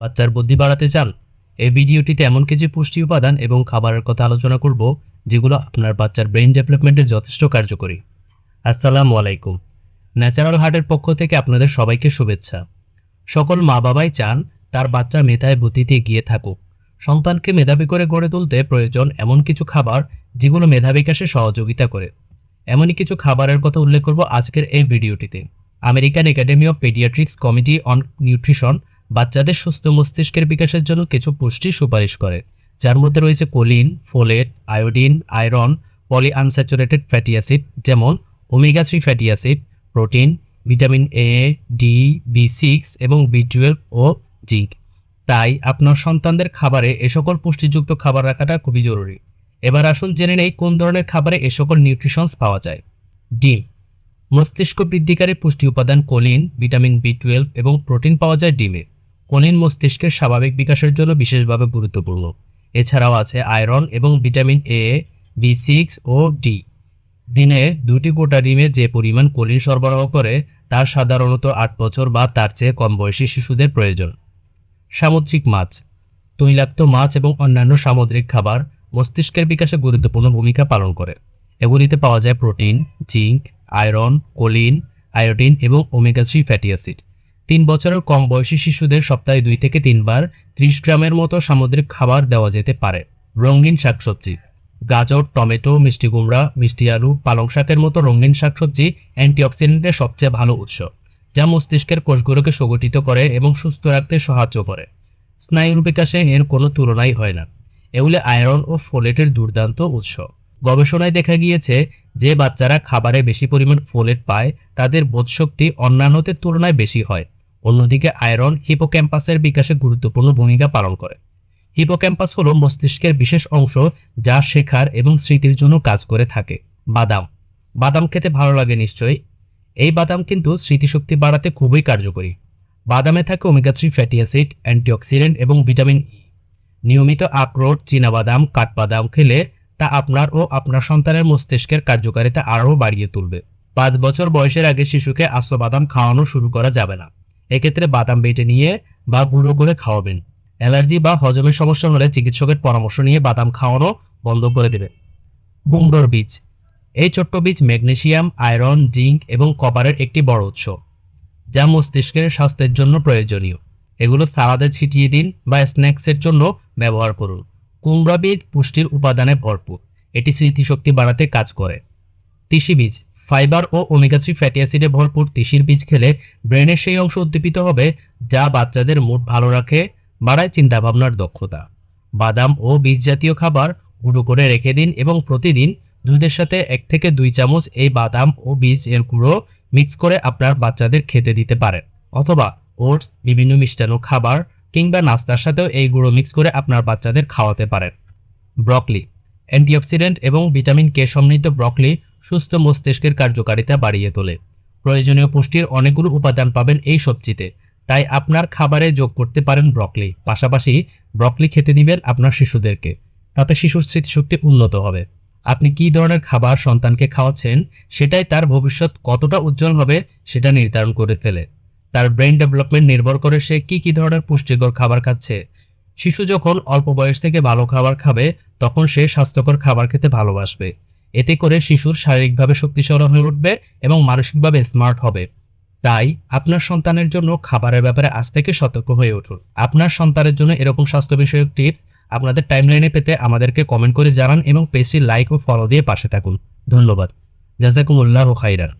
বাচ্চার বুদ্ধি বাড়াতে চান? এই ভিডিওটিতে এমন কিছু পুষ্টি উপাদান এবং খাবারের কথা আলোচনা করব যেগুলো আপনার বাচ্চার ব্রেইন ডেভেলপমেন্টে যথেষ্ট কার্যকরী। আসসালামু আলাইকুম। ন্যাচারাল হার্টের পক্ষ থেকে আপনাদের সবাইকে শুভেচ্ছা। সকল মা বাবাই চান তার বাচ্চা মেধায় বুদ্ধিতে এগিয়ে থাকুক। সন্তানকে মেধাবী করে গড়ে তুলতে প্রয়োজন এমন কিছু খাবার যেগুলো মেধা বিকাশে সহযোগিতা করে। এমনই কিছু খাবারের কথা উল্লেখ করব আজকের এই ভিডিওটিতে। American academy of paediatrics committee on nutrition বাচ্চাদের সুস্থ মস্তিষ্কের বিকাশের জন্য কিছু পুষ্টি সুপারিশ করে, যার মধ্যে রয়েছে choline, folate, iodine, iron, poly unsaturated fatty acid যেমন omega 3 fatty acid, protein, vitamin A, D, বি6 এবং বি12 ও জিঙ্ক। তাই আপনার সন্তানদের খাবারে এ সকল পুষ্টিযুক্ত খাবার রাখাটা খুবই জরুরি। এবার আসুন জেনে নেই কোন ধরনের খাবারে এ সকল নিউট্রিশনস পাওয়া যায়। ডিম। মস্তিষ্ক বৃদ্ধিকারী পুষ্টি উপাদান কোলিন, ভিটামিন বি12 এবং প্রোটিন পাওয়া যায় ডিমে। কোলিন মস্তিষ্কের স্বাভাবিক বিকাশের জন্য বিশেষভাবে গুরুত্বপূর্ণ। এছাড়াও আছে আয়রন এবং ভিটামিন এ, বি6 ও ডি। দিনে 2টি গোটা ডিমে যে পরিমাণ কোলিন সরবরাহ করে তার সাধারণত 8 বছর বা তার চেয়ে কম বয়সী শিশুদের প্রয়োজন। সামুদ্রিক মাছ। তৈলাক্ত মাছ এবং অন্যান্য সামুদ্রিক খাবার মস্তিষ্কের বিকাশে গুরুত্বপূর্ণ ভূমিকা পালন করে। এগুলিতে পাওয়া যায় protein, zinc, iron, choline, iodine এবং ওমেগা 3 ফ্যাটি অ্যাসিড। 3 বছরের কম বয়সী শিশুদের সপ্তাহে 2 থেকে 3 বার 30 গ্রামের মতো সামুদ্রিক খাবার দেওয়া যেতে পারে। রঙিন শাকসবজি। গাজর, টমেটো, মিষ্টি কুমড়া, মিষ্টি আলু, পালং শাকের মতো রঙিন শাকসবজি অ্যান্টিঅক্সিডেন্টের সবচেয়ে ভালো উৎস, যা মস্তিষ্কের কোষগুলোকে সংগঠিত করে এবং সুস্থ রাখতে সাহায্য করে। স্নায়ুর বিকাশে এর কোনো তুলনাই হয় না। এগুলি আয়রন ও ফোলেটের দুর্দান্ত উৎস। গবেষণায় দেখা গিয়েছে যে বাচ্চারা খাবারে বেশি পরিমাণ ফোলেট পায় তাদের বোধশক্তি অন্যান্যদের তুলনায় বেশি হয়। অন্যদিকে আয়রন হিপোক্যাম্পাসের বিকাশে গুরুত্বপূর্ণ ভূমিকা পালন করে। হিপোক্যাম্পাস হলো মস্তিষ্কের বিশেষ অংশ যা শেখার এবং স্মৃতির জন্য কাজ করে থাকে। বাদাম। বাদাম খেতে ভালো লাগে নিশ্চয়ই। এই বাদাম কিন্তু স্মৃতিশক্তি বাড়াতে খুবই কার্যকরী। বাদামে থাকে ওমেগা 3 ফ্যাটি অ্যাসিড, অ্যান্টিঅক্সিডেন্ট এবং ভিটামিন ই। নিয়মিত আখরোট, চীনাবাদাম, কাঠবাদাম খেলে তা আপনার ও আপনার সন্তানের মস্তিষ্কের কার্যকারিতা আরও বাড়িয়ে তুলবে। 5 বছর বয়সের আগে শিশুকে আস্ত বাদাম খাওয়ানো শুরু করা যাবে না। এক্ষেত্রে বাদাম বেটে নিয়ে বা গুঁড়ো করে খাওয়াবেন। অ্যালার্জি বা হজমের সমস্যা হলে চিকিৎসকের পরামর্শ নিয়ে বাদাম খাওয়ানো বন্ধ করে দেবে। কুমড়োর বীজ। এই ছোট্ট বীজ ম্যাগনেসিয়াম, আয়রন, জিঙ্ক এবং কপারের একটি বড় উৎস, যা মস্তিষ্কের স্বাস্থ্যের জন্য প্রয়োজনীয়। এগুলো সালাদে ছিটিয়ে দিন বা স্ন্যাক্সের জন্য ব্যবহার করুন। কুমড়া বীজ পুষ্টির উপাদানে ভরপুর, এটি স্মৃতিশক্তি বাড়াতে কাজ করে। তিসি বীজ। ফাইবার ও ওমেগা 3 ফ্যাটি অ্যাসিডে ভরপুর তিসির বীজ খেলে ব্রেনের সেই অংশ উদ্দীপিত হবে যা বাচ্চাদের মুড ভালো রাখে, বাড়ায় চিন্তাভাবনার দক্ষতা। বাদাম ও বীজ জাতীয় খাবার গুঁড়ো করে রেখে দিন এবং প্রতিদিন দুধের সাথে 1 থেকে 2 চামচ এই বাদাম ও বীজ এর গুঁড়ো মিক্স করে আপনার বাচ্চাদের খেতে দিতে পারেন। অথবা ওটস, বিভিন্ন মিষ্টান্ন খাবার কিংবা নাস্তার সাথেও এই গুঁড়ো মিক্স করে আপনার বাচ্চাদের খাওয়াতে পারেন। ব্রকলি। অ্যান্টিঅক্সিডেন্ট এবং ভিটামিন কে সমৃদ্ধ ব্রকলি সুস্থ মস্তিষ্কের কার্যকারিতা বাড়িয়ে তোলে। প্রয়োজনীয় পুষ্টির অনেকগুলো উপাদান পাবেন এই সবজিতে, তাই আপনার খাবারে যোগ করতে পারেন ব্রকলি। পাশাপাশি ব্রকলি খেতে দিবেন আপনার শিশুদেরকে, তাতে শিশুর স্মৃতিশক্তি উন্নত হবে। আপনি কী ধরনের খাবার সন্তানকে খাওয়াচ্ছেন সেটাই তার ভবিষ্যৎ কতটা উজ্জ্বল হবে সেটা নির্ধারণ করে ফেলে। তার ব্রেইন ডেভেলপমেন্ট নির্ভর করে সে কী ধরনের পুষ্টিকর খাবার খাচ্ছে। শিশু যখন অল্প বয়স থেকে ভালো খাবার খাবে তখন সে স্বাস্থ্যকর খাবার খেতে ভালোবাসবে। এতে করে শিশুর শারীরিকভাবে শক্তিশালী হয়ে উঠবে এবং মানসিকভাবে স্মার্ট হবে। তাই আপনার সন্তানের জন্য খাবারের ব্যাপারে আজ থেকে সতর্ক হয়ে উঠুন। আপনার সন্তানের জন্য এরকম স্বাস্থ্য বিষয়ক টিপস আপনাদের টাইমলাইনে পেতে আমাদেরকে কমেন্ট করে জানান এবং পেজটি লাইক ও ফলো দিয়ে পাশে থাকুন। ধন্যবাদ। জাযাকুমুল্লাহু খাইরান।